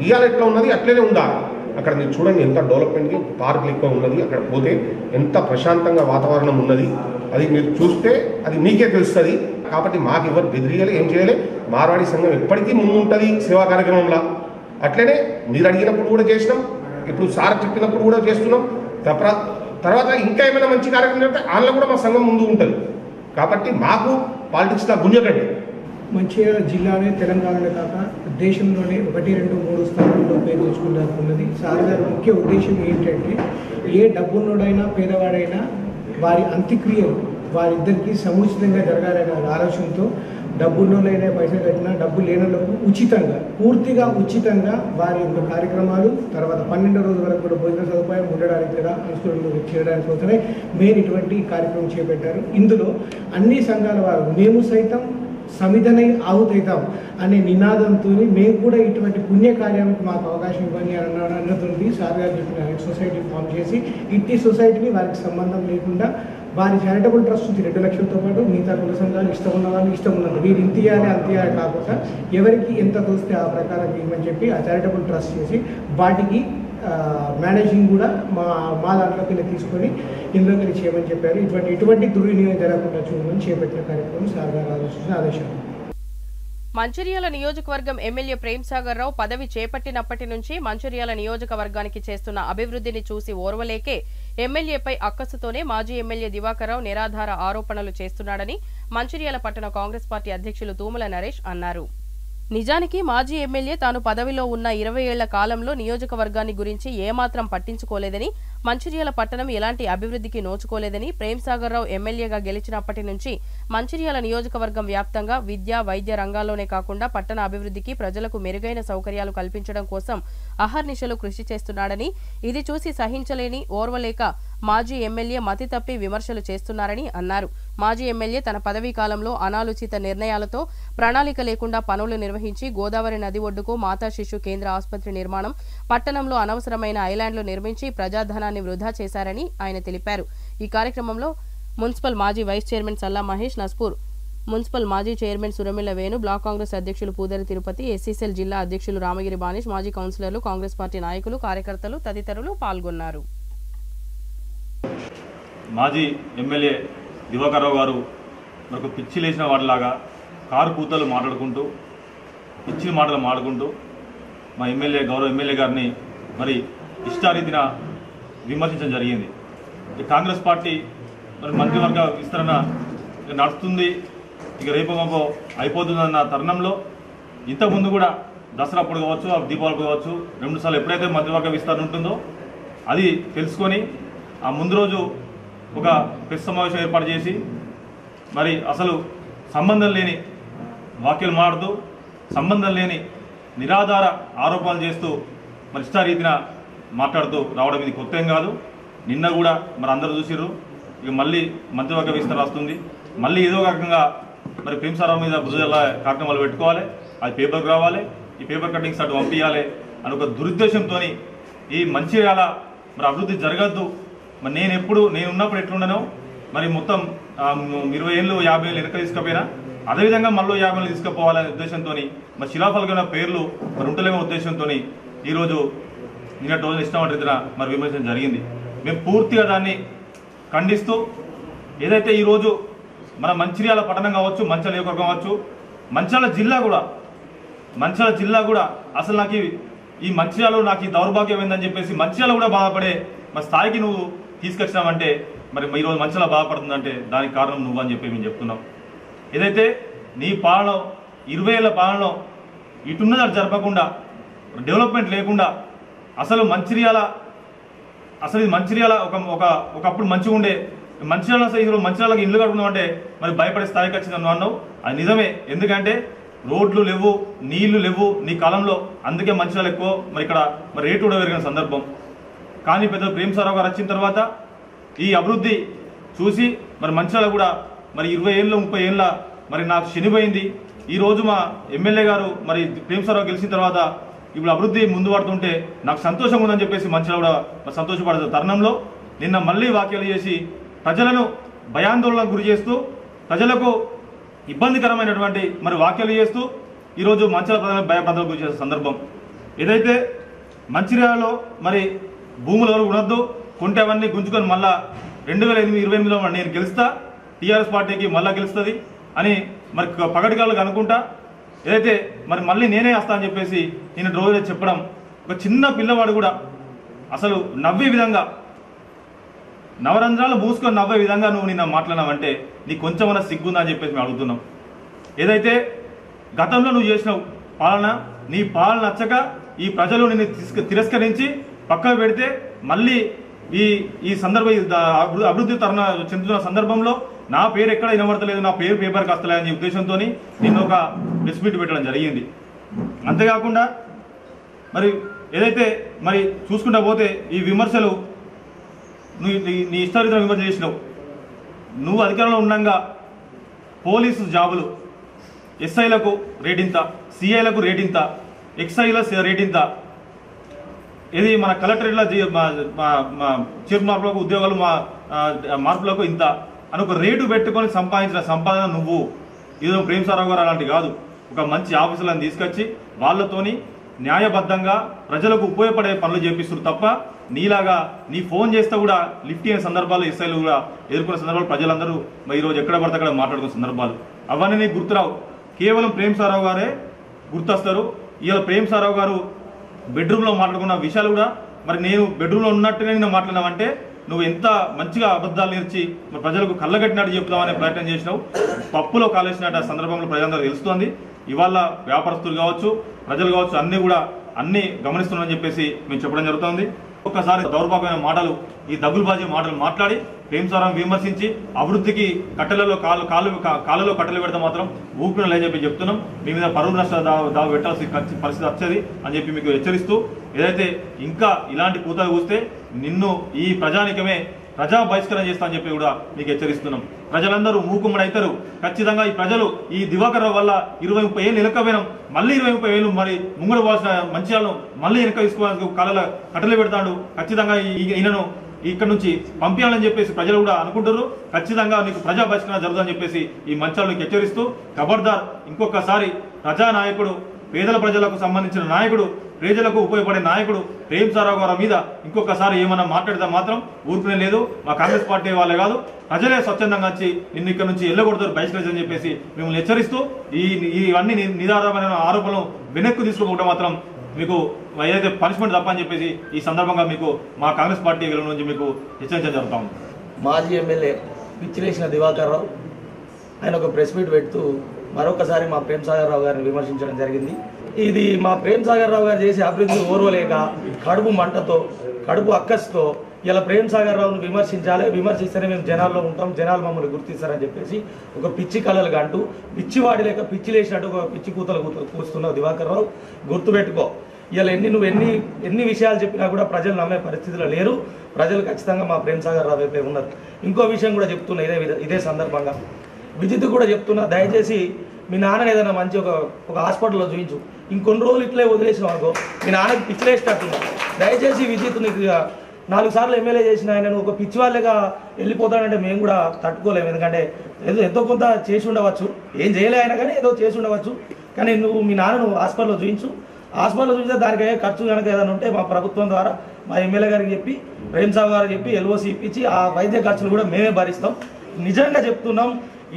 ఇవాళ ఎట్లా ఉన్నది అట్లనే ఉండాలి. అక్కడ మీరు చూడండి ఎంత డెవలప్మెంట్కి పార్క్ ఎక్కువ ఉన్నది, అక్కడ పోతే ఎంత ప్రశాంతంగా వాతావరణం ఉన్నది, అది మీరు చూస్తే అది మీకే తెలుస్తుంది. కాబట్టి మాకు ఎవరు బెదిరియాలి ఏం చేయాలి, మార్వాడి సంఘం ఎప్పటికీ ముందు ఉంటుంది సేవా కార్యక్రమంలో. అట్లనే మీరు అడిగినప్పుడు కూడా చేసినాం, ఇప్పుడు సార్ చెప్పినప్పుడు కూడా చేస్తున్నాం. తర్వాత ఇంకా ఏమైనా మంచి కార్యక్రమం అంటే అందులో కూడా మా సంఘం ముందు ఉంటుంది. కాబట్టి మాకు పాలిటిక్స్లో గుంజకండి, మంచిర్యాల జిల్లానే తెలంగాణలో కాక దేశంలోనే 1, 2, 3 స్థానాల్లో పేరు తెచ్చుకున్నది. సార్ గారి ముఖ్య ఉద్దేశం ఏంటంటే ఏ డబ్బున్నోడైనా పేదవాడైనా వారి అంత్యక్రియలు వారిద్దరికీ సముచితంగా జరగాలనే ఆలోచనతో డబ్బున్నోళ్ళైనా పైసలు కట్టినా డబ్బు లేనోళ్ళకు ఉచితంగా పూర్తిగా ఉచితంగా వారి యొక్క కార్యక్రమాలు తర్వాత 12వ రోజు వరకు కూడా భోజన సదుపాయం ఉండడానికి కూడా అనుసరణలు చేయడానికి కోసమే మెయిన్ ఇటువంటి కార్యక్రమం చేపట్టారు. ఇందులో అన్ని సంఘాల వారు మేము సైతం సమిధనై ఆహుతైతాం అనే నినాదంతో మేము కూడా ఇటువంటి పుణ్యకార్యానికి మాకు అవకాశం ఇవ్వని అన్నటువంటి సార్ గారు చెప్పిన సొసైటీ ఫామ్ చేసి ఇట్టి సొసైటీని వారికి సంబంధం లేకుండా వారి చారిటబుల్ ట్రస్ట్ నుంచి 2 లక్షలతో పాటు మిగతా కుల సంఘాలు ఇష్టం ఉన్న వాళ్ళు ఇష్టం ఉన్నది వీరు ఇంత ఇవ్వాలి అంత ఇవ్వాలి కాకుండా ఎవరికి ఎంత తోస్తే ఆ ప్రకారం ఇవ్వమని చెప్పి ఆ చారిటబుల్ ట్రస్ట్ చేసి వాటికి మేనేజింగ్ కూడా మా దాంట్లోకి తీసుకొని ఇందులోకి చేయమని చెప్పారు. ఇటువంటి దుర్వినియోగం జరగకుండా చూడమని చేపట్టిన కార్యక్రమం సార్ గారు ఆలోచించిన ఆదేశాలు. మంచిర్యాల నియోజకవర్గం ఎమ్మెల్యే ప్రేమ్సాగర్ రావు పదవి చేపట్టినప్పటి నుంచి మంచిర్యాల నియోజకవర్గానికి చేస్తున్న అభివృద్ధిని చూసి ఓర్వలేకే ఎమ్మెల్యేపై అక్కసుతోనే మాజీ ఎమ్మెల్యే దివాకర్ రావు నిరాధార ఆరోపణలు చేస్తున్నాడని మంచిర్యాల పట్టణ కాంగ్రెస్ పార్టీ అధ్యక్షులు తూముల నరేష్ అన్నారు. నిజానికి మాజీ ఎమ్మెల్యే తాను పదవిలో ఉన్న 20 ఏళ్ల కాలంలో నియోజకవర్గాన్ని గురించి ఏమాత్రం పట్టించుకోలేదని, మంచిర్యాల పట్టణం ఎలాంటి అభివృద్ధికి నోచుకోలేదని, ప్రేమ్సాగర్ రావు ఎమ్మెల్యేగా గెలిచినప్పటి నుంచి మంచిర్యాల నియోజకవర్గం వ్యాప్తంగా విద్య, వైద్య రంగాల్లోనే కాకుండా పట్టణ అభివృద్ధికి ప్రజలకు మెరుగైన సౌకర్యాలు కల్పించడం కోసం అహర్నిశలు కృషి చేస్తున్నాడని, ఇది చూసి సహించలేని ఓర్వలేక మాజీ ఎమ్మెల్యే మతి తప్పి విమర్శలు చేస్తున్నారని అన్నారు. మాజీ ఎమ్మెల్యే తన పదవీ కాలంలో అనాలోచిత నిర్ణయాలతో ప్రణాళిక లేకుండా పనులు నిర్వహించి గోదావరి నది ఒడ్డుకు మాతా శిశు కేంద్ర ఆసుపత్రి నిర్మాణం, పట్టణంలో అనవసరమైన ఐలాండ్లు నిర్మించి ప్రజాధనాన్ని వృధా చేశారని ఆయన తెలిపారు. ఈ కార్యక్రమంలో మున్సిపల్ మాజీ vice chairman Salla Mahesh Naspur, municipal మాజీ చైర్మన్ సురమిల్ల వేణు, బ్లాక్ కాంగ్రెస్ అధ్యక్షులు పూదరి తిరుపతి, ఎస్సీసెల్ జిల్లా అధ్యక్షులు రామగిరి బానిష్, మాజీ కౌన్సిలర్లు, కాంగ్రెస్ పార్టీ నాయకులు, కార్యకర్తలు తదితరులు పాల్గొన్నారు. మాజీ ఎమ్మెల్యే దివాకర్ రావు గారు మనకు పిచ్చి లేచిన వాటిలాగా కారు కూతలు మాట్లాడుకుంటూ పిచ్చి మాటలు మాట్లాడుకుంటూ మా గౌరవ ఎమ్మెల్యే గారిని మరి ఇష్టారీతిన విమర్శించడం జరిగింది. కాంగ్రెస్ పార్టీ మరి మంత్రివర్గ విస్తరణ నడుస్తుంది, ఇక రేపు మాపో అయిపోతుందన్న తరుణంలో ఇంతకుముందు కూడా దసరా అప్పుడు కావచ్చు, దీపావళి కావచ్చు, 2 సార్లు ఎప్పుడైతే మంత్రివర్గ విస్తరణ ఉంటుందో అది తెలుసుకొని ఆ ముందు రోజు ఒక ప్రెస్ సమావేశం ఏర్పాటు చేసి మరి అసలు సంబంధం లేని వ్యాఖ్యలు మాట్లాడుతూ సంబంధం లేని నిరాధార ఆరోపణలు చేస్తూ మరి ఇష్టారీతిన మాట్లాడుతూ రావడం ఇది కొత్త ఏం కాదు. నిన్న కూడా మరి అందరూ చూసిర్రు. ఇక మళ్ళీ మంత్రివర్గ విస్తరణ వస్తుంది, మళ్ళీ ఏదో రకంగా మరి ప్రేమ్సాగర్ మీద బుధజల్ల కార్యక్రమాలు పెట్టుకోవాలి, అది పేపర్కి రావాలి, ఈ పేపర్ కటింగ్స్ అటు పంపించాలి అని ఒక దురుద్దేశంతో ఈ మంచిర్యాల మరి అభివృద్ధి జరగద్దు, మరి నేనున్నప్పుడు ఎట్లుండనో మరి మొత్తం 20 ఏళ్ళు 50 ఏళ్ళు వెనక తీసుకుపోయినా అదేవిధంగా మళ్ళీ 50 ఏళ్ళు తీసుకుపోవాలనే ఉద్దేశంతో మరి శిలాఫలకమైన పేర్లు మరి ఉంటలేమో ఉద్దేశంతో ఈరోజు నిన్నటి రోజున ఇష్టం మరి విమర్శించడం జరిగింది. మేము పూర్తిగా దాన్ని ఖండిస్తూ ఏదైతే ఈరోజు మన మంచిర్యాల పట్టణం కావచ్చు, మంచిర్యాల నియోజకవర్గం కావచ్చు, మంచిర్యాల జిల్లా కూడా అసలు నాకు ఈ మంచిర్యాలలో నాకు ఈ దౌర్భాగ్యం ఏందని చెప్పేసి మంచిర్యాల కూడా బాధపడే మరి స్థాయికి నువ్వు తీసుకొచ్చినావంటే మరి ఈరోజు మంచిర్యాల బాధపడుతుందంటే దానికి కారణం నువ్వు అని చెప్పి మేము చెప్తున్నాం. ఏదైతే నీ పాలన 20 ఏళ్ల పాలనలో ఇటున్నది అది జరపకుండా డెవలప్మెంట్ లేకుండా అసలు మంచిర్యాల ఒకప్పుడు మంచిగా ఉండే మంచిర్యాల ఈరోజు మంచిర్యాలకు ఇల్లు కట్టుకున్నామంటే మరి భయపడే స్థాయికి వచ్చింది అన్నావు. అది నిజమే, ఎందుకంటే రోడ్లు లేవు, నీళ్లు లేవు నీ కాలంలో, అందుకే మంచిర్యాల ఎక్కువ మరి ఇక్కడ మరి రేటు కూడా పెరిగిన సందర్భం. కానీ పెద్ద ప్రేమ్సాగర్ గారు వచ్చిన తర్వాత ఈ అభివృద్ధి చూసి మరి మంచిర్యాల కూడా మరి 20 ఏళ్ళు 30 ఏళ్ళ మరి నాకు శనిపోయింది. ఈరోజు మా ఎమ్మెల్యే గారు మరి ప్రేమ్సాగర్ గెలిచిన తర్వాత ఇప్పుడు అభివృద్ధి ముందు పడుతుంటే నాకు సంతోషంగా ఉందని చెప్పేసి మంచిర్యాల కూడా మరి సంతోషపడే తరుణంలో నిన్న మళ్ళీ వ్యాఖ్యలు చేసి ప్రజలను భయాందోళనకు గురి చేస్తూ ప్రజలకు ఇబ్బందికరమైనటువంటి మరి వ్యాఖ్యలు చేస్తూ ఈరోజు మంచిర్యాల ప్రజలను భయప్రాంతాలకు గురి చేసే సందర్భం. ఏదైతే మంచిర్యాలలో మరి భూములు ఎవరు ఉండొద్దు, కొంటే అవన్నీ గుంజుకొని మళ్ళా 2028లో నేను గెలుస్తా, టీఆర్ఎస్ పార్టీకి మళ్ళా గెలుస్తుంది అని మరి పగటికాళ్ళకు అనుకుంటా ఏదైతే మరి మళ్ళీ నేనే వస్తా అని చెప్పేసి నేను రోజు చెప్పడం, ఒక చిన్న పిల్లవాడు కూడా అసలు నవ్వే విధంగా నవరంధ్రాలు మూసుకొని నవ్వే విధంగా నువ్వు నిన్న మాట్లాడినావంటే నీకు కొంచెమన్నా సిగ్గుందా అని చెప్పేసి మేము అడుగుతున్నాం. ఏదైతే గతంలో నువ్వు చేసినావు పాలన, నీ పాలన నచ్చక ఈ ప్రజలు నిన్ను తిరస్కరించి పక్కకు పెడితే మళ్ళీ ఈ అభివృద్ధి చెందుతున్న సందర్భంలో నా పేరు ఎక్కడ వినబడతలేదు, నా పేరు పేపర్కి వస్తలేదనే ఉద్దేశంతో నిన్ను ఒక ప్రెస్ మీట్ పెట్టడం జరిగింది. అంతేకాకుండా మరి ఏదైతే మరి చూసుకుంటా పోతే ఈ విమర్శలు నీ ఇష్టారీత విమర్శ చేసినావు. నువ్వు అధికారంలో ఉండగా పోలీసు జాబులు ఎస్ఐలకు రేటింత, సిఐలకు రేటింత, ఎక్స్ఐల రేటింత, ఇది మన కలెక్టరేట్ల చీఫ్ మార్పులకు ఉద్యోగాలు మార్పులకు ఇంత అని ఒక రేటు పెట్టుకొని సంపాదించిన సంపాదన నువ్వు. ఏదో ప్రేమసారావు గారు అలాంటి కాదు, ఒక మంచి ఆఫీసులను తీసుకొచ్చి వాళ్ళతోని న్యాయబద్ధంగా ప్రజలకు ఉపయోగపడే పనులు చేపిస్తారు తప్ప నీలాగా నీ ఫోన్ చేస్తే కూడా లిఫ్ట్ అయిన సందర్భాలు ఎస్ఐలు కూడా ఎదుర్కొన్న సందర్భాలు ప్రజలందరూ ఈరోజు ఎక్కడ పడితే అక్కడ మాట్లాడుకున్న సందర్భాలు అవన్నీ నీకు గుర్తురావు. కేవలం ప్రేమసారావు గారే గుర్తొస్తారు. ఇవాళ ప్రేమసారావు గారు బెడ్రూమ్లో మాట్లాడుకున్న విషయాలు కూడా మరి నేను బెడ్రూమ్లో ఉన్నట్టుగా నేను మాట్లాడినావంటే నువ్వు ఎంత మంచిగా అబద్ధాలు నేర్చి ప్రజలకు కళ్ళగట్టినట్టు చెప్తామనే ప్రయత్నం చేసినావు. పప్పులో కాలేసినట్టు సందర్భంలో ప్రజలందరూ తెలుస్తోంది. ఇవాళ వ్యాపారస్తులు కావచ్చు, ప్రజలు కావచ్చు, అన్ని గమనిస్తున్నామని చెప్పేసి మేము చెప్పడం జరుగుతుంది. ఒక్కసారి దౌర్భాగ్యమైన మాటలు, ఈ దగులుబాజీ మాటలు మాట్లాడి ప్రేమసారావు విమర్శించి అభివృద్ధికి కాళ్ళలో కట్టెలు పెడితే మాత్రం ఊపిన లేదని చెప్పి చెప్తున్నాం. మీ మీద పరువు నష్ట దావ పెట్టాల్సిన పరిస్థితి వచ్చేది అని చెప్పి మీకు హెచ్చరిస్తూ, ఏదైతే ఇంకా ఇలాంటి కూతలు కూస్తే నిన్ను ఈ ప్రజానికమే ప్రజా బహిష్కరణ చేస్తా అని చెప్పి కూడా మీకు హెచ్చరిస్తున్నాం. ప్రజలందరూ మూకుమ్మడి అవుతారు. ఖచ్చితంగా ఈ ప్రజలు ఈ దివాకర్ రావు వల్ల 20-30 ఏళ్ళు వెనకపోయినాం, మళ్ళీ 20-30 ఏళ్ళు మరి ముంగడు పోవాల్సిన మంచిలను మళ్ళీ వెనక తీసుకోవడానికి కాళ్ళలో కట్టెలు పెడతాడు. ఖచ్చితంగా ఈయనను ఇక్కడ నుంచి పంపించాలని చెప్పేసి ప్రజలు కూడా అనుకుంటారు. ఖచ్చితంగా నీకు ప్రజా బహిష్కరణ జరుగుతుందని చెప్పేసి ఈ మంచాలను హెచ్చరిస్తూ, ఖబర్దార్ ఇంకొకసారి ప్రజానాయకుడు, పేదల ప్రజలకు సంబంధించిన నాయకుడు, ప్రజలకు ఉపయోగపడే నాయకుడు ప్రేమసారావు గారి మీద ఇంకొకసారి ఏమన్నా మాట్లాడితే మాత్రం ఊరుకునే లేదు. మా కాంగ్రెస్ పార్టీ వాళ్ళే కాదు, ప్రజలే స్వచ్ఛందంగా వచ్చి నిన్ను ఇక్కడ నుంచి ఎల్లగొడతారు, బహిష్కరించని చెప్పేసి మిమ్మల్ని హెచ్చరిస్తూ ఇవన్నీ నిరాధారమైన ఆరోపణలు వెనక్కు తీసుకోకుండా మాత్రం మీకు ఏదైతే పనిష్మెంట్ తప్ప అని చెప్పేసి ఈ సందర్భంగా మీకు మా కాంగ్రెస్ పార్టీ వీళ్ళ నుంచి మీకు హెచ్చరించడం జరుగుతా ఉంది. మాజీ ఎమ్మెల్యే పిచ్చిలేసిన దివాకర్ రావు ఆయన ఒక ప్రెస్ మీట్ పెడుతూ మరొకసారి మా ప్రేమసాగర్ రావు గారిని విమర్శించడం జరిగింది. ఇది మా ప్రేమసాగర్ రావు గారు చేసే అభివృద్ధి ఓర్వలేక కడుపు మంటతో, కడుపు అక్కస్తో ఇలా ప్రేమసాగర్ రావును విమర్శించాలి, విమర్శిస్తేనే మేము జనాల్లో ఉంటాం, జనాలు మమ్మల్ని గుర్తిస్తారని చెప్పేసి ఒక పిచ్చి కళలు అంటూ పిచ్చివాడి లేక పిచ్చి లేచినట్టు ఒక పిచ్చి కూస్తున్నావు దివాకర్ రావు. గుర్తుపెట్టుకో, ఇలా నువ్వు ఎన్ని విషయాలు చెప్పినా కూడా ప్రజలు నమ్మే పరిస్థితిలో లేరు. ప్రజలు ఖచ్చితంగా మా ప్రేమసాగర్ రావు వైపే ఉన్నారు. ఇంకో విషయం కూడా చెప్తున్నా, ఇదే సందర్భంగా విజిత్ కూడా చెప్తున్నా, దయచేసి మీ నాన్నని ఏదైనా మంచి ఒక హాస్పిటల్లో చూపించు. ఇంకొన్ని రోజులు ఇట్లే వదిలేసిన అనుకో మీ నాన్నకి పిచ్చిలేసేటట్టున్నా. దయచేసి విజిత్ నీకు 4 సార్లు ఎమ్మెల్యే చేసిన ఆయన ఒక పిచ్చి వాళ్ళగా వెళ్ళిపోతాడంటే మేము కూడా తట్టుకోలేము. ఎందుకంటే ఎంతో కొంత చేసి ఉండవచ్చు, ఏం చేయలే అయినా కానీ ఏదో చేసి ఉండవచ్చు. కానీ నువ్వు మీ నాన్నను హాస్పిటల్లో చూపించు. హాస్పిటల్లో చూపిస్తే దానికి ఖర్చు కనుక ఏదైనా ఉంటే మా ప్రభుత్వం ద్వారా మా ఎమ్మెల్యే గారికి చెప్పి, ప్రేమసాగర్ గారికి చెప్పి ఎల్ఓసి ఇప్పించి ఆ వైద్య ఖర్చులు కూడా మేమే భరిస్తాం. నిజంగా చెప్తున్నాం,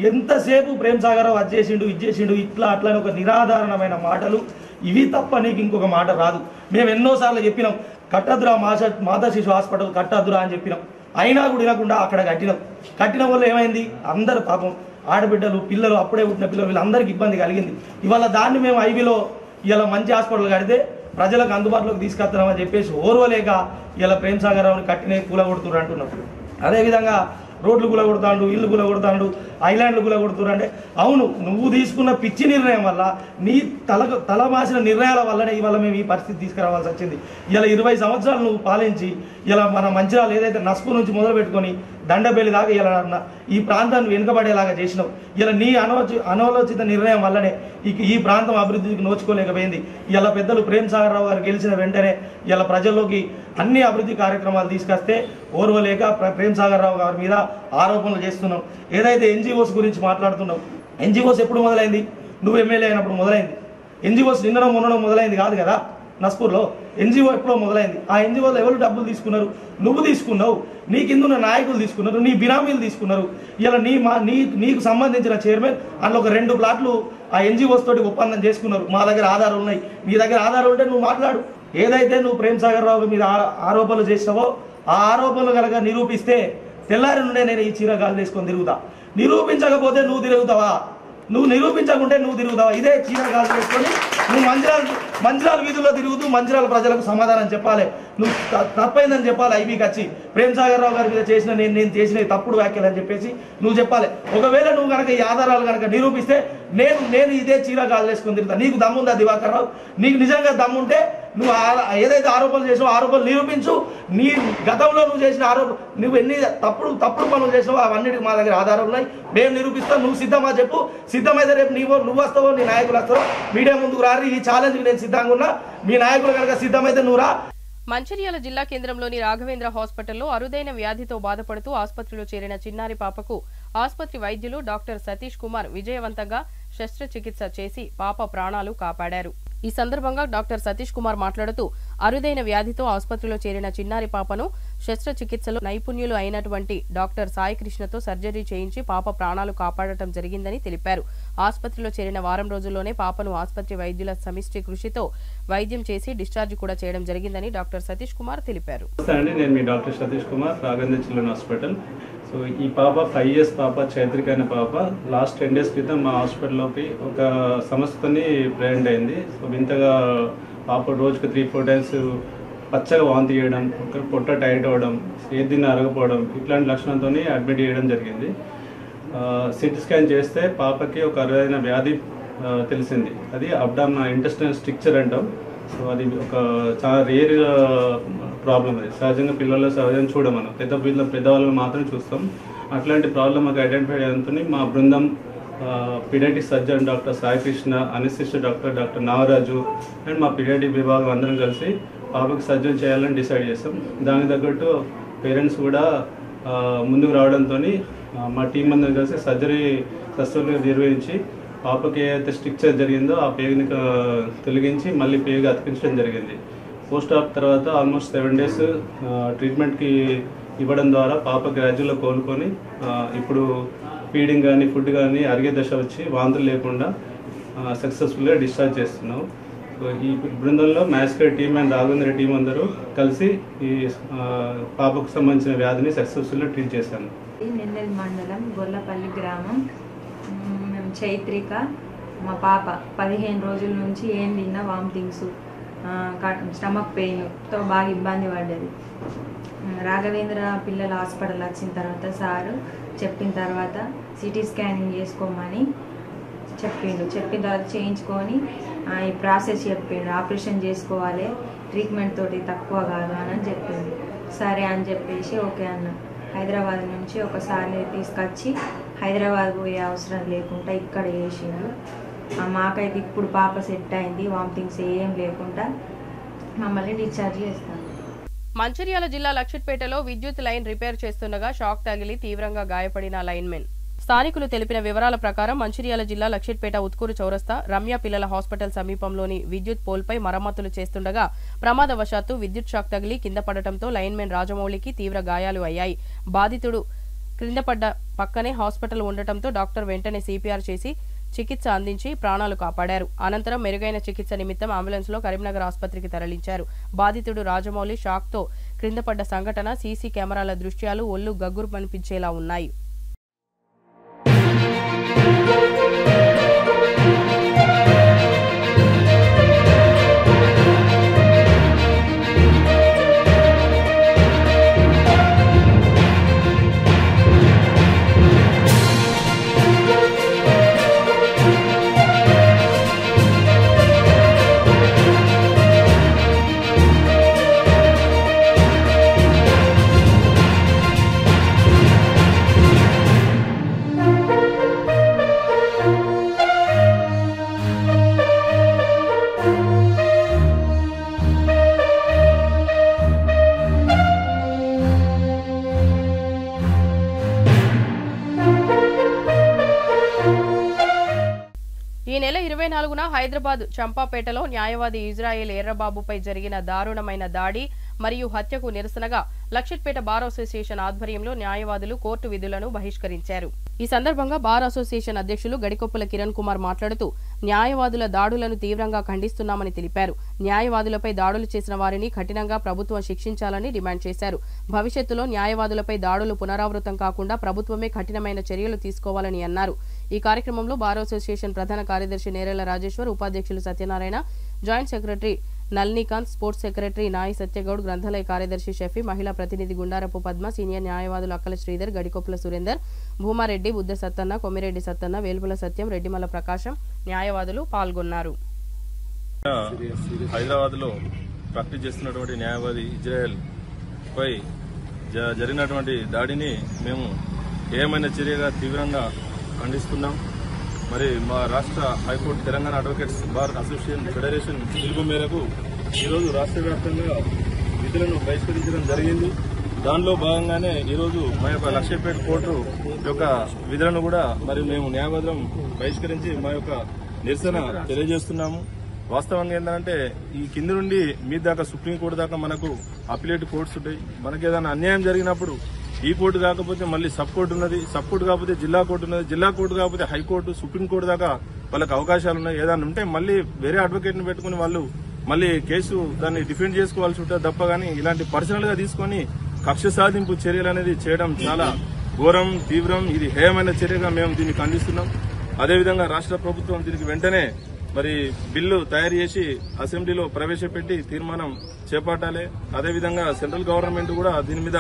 ఎంతసేపు ప్రేమసాగర్ రావు అది చేసిండు, ఇది చేసిండు, ఇట్లా అట్లా అని ఒక నిరాధారణమైన మాటలు ఇవి తప్ప నీకు ఇంకొక మాట రాదు. మేము ఎన్నోసార్లు చెప్పినాం, కట్టద్దురా మాతా శిశు హాస్పిటల్ కట్టద్దురా అని చెప్పినాం. అయినా కూడా వినకుండా అక్కడ కట్టిన వల్ల ఏమైంది, అందరు పాపం ఆడబిడ్డలు, పిల్లలు, అప్పుడే పుట్టిన పిల్లలు, వీళ్ళందరికీ ఇబ్బంది కలిగింది. ఇవాళ దాన్ని మేము ఐబీలో ఇలా మంచి హాస్పిటల్ కడితే ప్రజలకు అందుబాటులోకి తీసుకొస్తున్నామని చెప్పేసి ఓర్వలేక ఇలా ప్రేమసాగర్ రావుని కట్టిన కూలగొడుతున్నారు అంటున్నాం. అదేవిధంగా రోడ్లు కూలగొడతాడు, ఇల్లు కూలగొడతాడు, ఐలాండ్లు కూలగొడుతున్నారు. అంటే అవును, నువ్వు తీసుకున్న పిచ్చి నిర్ణయం వల్ల, నీ తలమాసిన నిర్ణయాల వల్లనే ఇవాళ మేము ఈ పరిస్థితి తీసుకురావాల్సి వచ్చింది. ఇలా 20 సంవత్సరాలు నువ్వు పాలించి ఇలా మన మంచిర్యాల ఏదైతే నస్పు నుంచి మొదలు పెట్టుకొని దండబెల్లి దాకా ఇలా ఈ ప్రాంతాన్ని వెనుకబడేలాగా చేసినావు. ఇలా నీ అనాలోచిత నిర్ణయం వల్లనే ఈ ప్రాంతం అభివృద్ధికి నోచుకోలేకపోయింది. ఇలా పెద్దలు ప్రేమసాగర్ రావు గారు గెలిచిన వెంటనే ఇలా ప్రజల్లోకి అన్ని అభివృద్ధి కార్యక్రమాలు తీసుకొస్తే ఓర్వలేక ప్రేమసాగర్ రావు గారి మీద ఆరోపణలు చేస్తున్నాం. ఏదైతే ఎన్జిఓస్ గురించి మాట్లాడుతున్నావు, ఎన్జిఓస్ ఎప్పుడు మొదలైంది? నువ్వు ఎమ్మెల్యే అయినప్పుడు మొదలైంది. ఎన్జిఓస్ నిన్నడం మొన్నడం మొదలైంది కాదు కదా. నస్పూర్లో ఎన్జిఓ ఎప్పుడో మొదలైంది. ఆ ఎన్జిఓలు ఎవరు డబ్బులు తీసుకున్నారు? నువ్వు తీసుకున్నావు, నీ కిందున్న నాయకులు తీసుకున్నారు, నీ బినామీలు తీసుకున్నారు. ఇలా నీకు సంబంధించిన చైర్మన్ అందులో ఒక 2 ప్లాట్లు ఆ ఎన్జిఓస్ తోటి ఒప్పందం చేసుకున్నారు. మా దగ్గర ఆధారాలు ఉన్నాయి, నీ దగ్గర ఆధారాలు ఉంటే నువ్వు మాట్లాడు. ఏదైతే నువ్వు ప్రేమసాగర్ రావు మీద ఆరోపణలు చేసినావో ఆ ఆరోపణలు కనుక నిరూపిస్తే తెల్లారి నుండే నేను ఈ చీర గాలి వేసుకొని తిరుగుతా. నిరూపించకపోతే నువ్వు తిరుగుతావా? నువ్వు నిరూపించకుంటే నువ్వు తిరుగుతావా? ఇదే చీర కాలు వేసుకొని నువ్వు మంచిరాల వీధుల్లో తిరుగుతూ మంచిరాల ప్రజలకు సమాధానం చెప్పాలి. నువ్వు తప్పైందని చెప్పాలి. ఐబీకి వచ్చి ప్రేమ్ సాగర్ రావు గారి మీద చేసిన నేను చేసిన తప్పుడు వ్యాఖ్యలు అని చెప్పేసి నువ్వు చెప్పాలి. ఒకవేళ నువ్వు కనుక ఈ ఆధారాలు కనుక నిరూపిస్తే నేను ఇదే చీర గాలు వేసుకుని తిరుగుతా. నీకు దమ్ముందా దివాకర్ రావు? నీకు నిజంగా దమ్ముంటే నువ్వు ఏదైతే ఆరోపణలు చేసావో ఆరోపణలు నిరూపించు. నీ గతంలో నువ్వు చేసిన నువ్వు ఎన్ని తప్పుడు పనులు చేసావో అవన్నిటికి మా దగ్గర ఆధారాలు ఉన్నాయి. మేము నిరూపిస్తాం. నువ్వు సిద్ధమా చెప్పు. సిద్ధమైతే రేపు నువ్వు వస్తావో నీ నాయకులు వస్తావో మీడియా ముందుకు రారి. ఈ ఛాలెంజ్కి నేను సిద్ధంగా ఉన్నా. మీ నాయకులు కనుక సిద్ధమైతే నువ్వు రా. మంచిర్యాల జిల్లా కేంద్రంలోని రాఘవేంద్ర హాస్పిటల్లో అరుదైన వ్యాధితో బాధపడుతూ ఆసుపత్రిలో చేరిన చిన్నారి పాపకు ఆసుపత్రి వైద్యులు డాక్టర్ సతీష్ కుమార్ విజయవంతంగా శస్త్రచికిత్స చేసి పాప ప్రాణాలు కాపాడారు. ఈ సందర్భంగా డాక్టర్ సతీష్ కుమార్ మాట్లాడుతూ అరుదైన వ్యాధితో ఆసుపత్రిలో చేరిన చిన్నారి పాపను శస్త్రచికిత్సలో నైపుణ్యులు అయినటువంటి డాక్టర్ సాయి కృష్ణతో సర్జరీ చేయించి పాప ప్రాణాలు కాపాడటం జరిగిందని తెలిపారు. ఆసుపత్రిలో చేరిన వారం రోజుల్లోనే పాపను ఆసుపత్రి వైద్యుల సమిష్టి కృషితో వైద్యం చేసి డిశ్చార్జ్ కూడా చేయడం జరిగిందని డాక్టర్ సతీష్ కుమార్ తెలిపారు. నేను మీ doctor Satish Kumar, Raghavendra children hospital. So ఈ పాప 5 years పాప, చైత్రిక అనే పాప లాస్ట్ 10 days క్రితం మా హాస్పిటల్లోకి ఒక సమస్యతోని ప్రెజెంట్ అయింది. సో వింతగా పాప రోజుకి 3-4 times పచ్చగా వాంతి చేయడం, పొట్ట టైట్ అవ్వడం, ఏది అరగపోవడం ఇట్లాంటి లక్షణాలతో అడ్మిట్ చేయడం జరిగింది. సిటీ స్కాన్ చేస్తే పాపకి ఒక అరుదైన వ్యాధి తెలిసింది. అది అబ్డామినల్ ఇంటెస్టైనల్ స్ట్రక్చర్ అంటాం. సో అది ఒక చాలా రేర్ ప్రాబ్లం. అది సహజంగా పిల్లల్లో సహజంగా చూడమను పెద్దవాళ్ళని మాత్రం చూస్తాం. అట్లాంటి ప్రాబ్లం మాకు ఐడెంటిఫై అయ్యేందుకు మా బృందం paediatric surgeon doctor Sai Krishna, anaesthetist doctor Nagaraju and మా పీడియాట్రిక్ విభాగం అందరం కలిసి పాపకి సర్జరీ చేయాలని డిసైడ్ చేస్తాం. దానికి తగ్గట్టు పేరెంట్స్ కూడా ముందుకు రావడంతో మా టీం అందరం కలిసి సర్జరీ సక్సెస్ఫుల్గా నిర్వహించి పాపకి ఏదైతే స్ట్రక్చర్ జరిగిందో ఆ పేగుని తొలగించి మళ్ళీ పేగు అతికించడం జరిగింది. పోస్ట్ ఆప్ తర్వాత ఆల్మోస్ట్ 7 days ట్రీట్మెంట్కి ఇవ్వడం ద్వారా పాప గ్రాడ్యువల్గా కోలుకొని ఇప్పుడు ఫీడింగ్ కానీ ఫుడ్ కానీ అరిగే దశ వచ్చి వాంతులు లేకుండా సక్సెస్ఫుల్గా డిశ్చార్జ్ చేస్తున్నాం. సో ఈ బృందంలో మ్యాస్కేర్ టీమ్ అండ్ రాఘవేంద్ర టీం అందరూ కలిసి ఈ పాపకు సంబంధించిన వ్యాధిని సక్సెస్ఫుల్గా ట్రీట్ చేశాను. నెన్నెల్ మండలం గొల్లపల్లి గ్రామం. మేము చైత్రిక, మా పాప 15 రోజుల నుంచి ఏం తిన్నా వామిటింగ్స్, స్టమక్ పెయిన్తో బాగా ఇబ్బంది పడ్డది. రాఘవేంద్ర పిల్లల హాస్పిటల్ వచ్చిన తర్వాత సారు చెప్పిన తర్వాత సిటీ స్కానింగ్ చేసుకోమని చెప్పిన తర్వాత చేయించుకొని ఈ ప్రాసెస్ చెప్పిండు. ఆపరేషన్ చేసుకోవాలి, ట్రీట్మెంట్ తోటి తక్కువ కాదు అని చెప్పిండు. సరే అని చెప్పేసి ఓకే అన్న. హైదరాబాద్ నుంచి ఒకసారి తీసుకొచ్చి హైదరాబాద్ పోయే అవసరం లేకుండా ఇక్కడ చేసిండు. మాకైతే ఇప్పుడు పాప సెట్ అయింది, వామిటింగ్స్ ఏం లేకుండా మమ్మల్ని డిశ్చార్జ్ చేస్తాను. మంచిర్యాల జిల్లా లక్షిట్పేటలో విద్యుత్ లైన్ రిపేర్ చేస్తుండగా షాక్ తగిలి తీవ్రంగా గాయపడిన లైన్మెన్. స్థానికులు తెలిపిన వివరాల ప్రకారం మంచిర్యాల జిల్లా లక్షిట్పేట ఉత్కూరు చౌరస్తా రమ్య పిల్లల హాస్పిటల్ సమీపంలోని విద్యుత్ పోల్పై మరమ్మతులు చేస్తుండగా ప్రమాదవశాత్తు విద్యుత్ షాక్ తగిలి కింద పడటంతో లైన్మెన్ రాజమౌళికి తీవ్ర గాయాలు అయ్యాయి. బాధితుడు క్రింద పడ్డ పక్కనే హాస్పిటల్ ఉండటంతో డాక్టర్ వెంటనే సిపిఆర్ చేసి చికిత్స అందించి ప్రాణాలు కాపాడారు. అనంతరం మెరుగైన చికిత్స నిమిత్తం అంబులెన్స్ లో కరీంనగర్ ఆసుపత్రికి తరలించారు. బాధితుడు రాజమౌళి షాక్ తో క్రింద పడ్డ సంఘటన సీసీ కెమెరాల దృశ్యాలు ఒళ్ళు గగ్గురు కనిపించేలా ఉన్నాయి. ఈ నెల 24న హైదరాబాద్ చంపాపేటలో న్యాయవాది ఇజ్రాయెల్ ఎర్రబాబుపై జరిగిన దారుణమైన దాడి మరియు హత్యకు నిరసనగా లక్షిట్పేట బార్ అసోసియేషన్ ఆధ్వర్యంలో న్యాయవాదులు కోర్టు విధులను బహిష్కరించారు. ఈ సందర్భంగా బార్ అసోసియేషన్ అధ్యక్షులు గడికొప్పుల కిరణ్ కుమార్ మాట్లాడుతూ న్యాయవాదుల దాడులను తీవ్రంగా ఖండిస్తున్నామని తెలిపారు. న్యాయవాదులపై దాడులు చేసిన వారిని కఠినంగా ప్రభుత్వం శిక్షించాలని డిమాండ్ చేశారు. భవిష్యత్తులో న్యాయవాదులపై దాడులు పునరావృతం కాకుండా ప్రభుత్వమే కఠినమైన చర్యలు తీసుకోవాలని అన్నారు. ఈ కార్యక్రమంలో బార్ అసోసియేషన్ ప్రధాన కార్యదర్శి నేరేళ్ల రాజేశ్వర్, ఉపాధ్యక్షులు Satyanarayana, joint secretary Nalinikanth, sports secretary Nayi Satyagoud, గ్రంథాలయ కార్యదర్శి షఫీ, మహిళా ప్రతినిధి గుండారపు పద్మ, సీనియర్ న్యాయవాదులు అక్కల శ్రీధర్, గడికొప్పుల సురేందర్, భూమారెడ్డి, బుద్ధ సత్తన్న, కొమ్మిరెడ్డి సత్తన్న, వేల్పుల సత్యం, రెడ్డిమల్ల ప్రకాశం న్యాయవాదులు పాల్గొన్నారు. హైదరాబాద్లో ప్రాక్టీస్ చేస్తున్నటువంటి న్యాయవాది ఇజ్రాయెల్ పై జరిగినటువంటి దాడిని మేము ఏమైనా చర్యగా తీవ్రంగా ఖండిస్తున్నాం. మరి మా రాష్ట్ర high court Telangana advocates bar association federation పిలుపు మేరకు ఈరోజు రాష్ట్ర వ్యాప్తంగా విధులను బహిష్కరించడం జరిగింది. దానిలో భాగంగానే ఈరోజు మా యొక్క లక్ష్మీపేట కోర్టు యొక్క విధులను కూడా మరి మేము న్యాయవాదులం బహిష్కరించి మా యొక్క నిరసన తెలియజేస్తున్నాము. వాస్తవంగా ఏంటంటే ఈ కింది నుండి మీ దాకా సుప్రీంకోర్టు దాకా మనకు అపిలేట్ కోర్ట్స్ ఉంటాయి. మనకి ఏదైనా అన్యాయం జరిగినప్పుడు ఈ కోర్టు కాకపోతే మళ్ళీ సబ్ కోర్టు ఉన్నది, సబ్ కోర్టు కాకపోతే జిల్లా కోర్టు ఉన్నది, జిల్లా కోర్టు కాకపోతే హైకోర్టు, సుప్రీంకోర్టు దాకా వాళ్ళకి అవకాశాలు ఉన్నాయి. ఏదైనా ఉంటే మళ్ళీ వేరే అడ్వకేట్ ని పెట్టుకుని వాళ్ళు మళ్ళీ కేసు దాన్ని డిఫెండ్ చేసుకోవాల్సి ఉంటుంది తప్ప కానీ ఇలాంటి పర్సనల్ గా తీసుకుని కక్ష సాధింపు చర్యలు అనేది చేయడం చాలా ఘోరం, తీవ్రం. ఇది హేయమైన చర్యగా మేము దీన్ని ఖండిస్తున్నాం. అదేవిధంగా రాష్ట్ర ప్రభుత్వం దీనికి వెంటనే మరి బిల్లు తయారు చేసి అసెంబ్లీలో ప్రవేశపెట్టి తీర్మానం చేపట్టాలి. అదేవిధంగా సెంట్రల్ గవర్నమెంట్ కూడా దీని మీద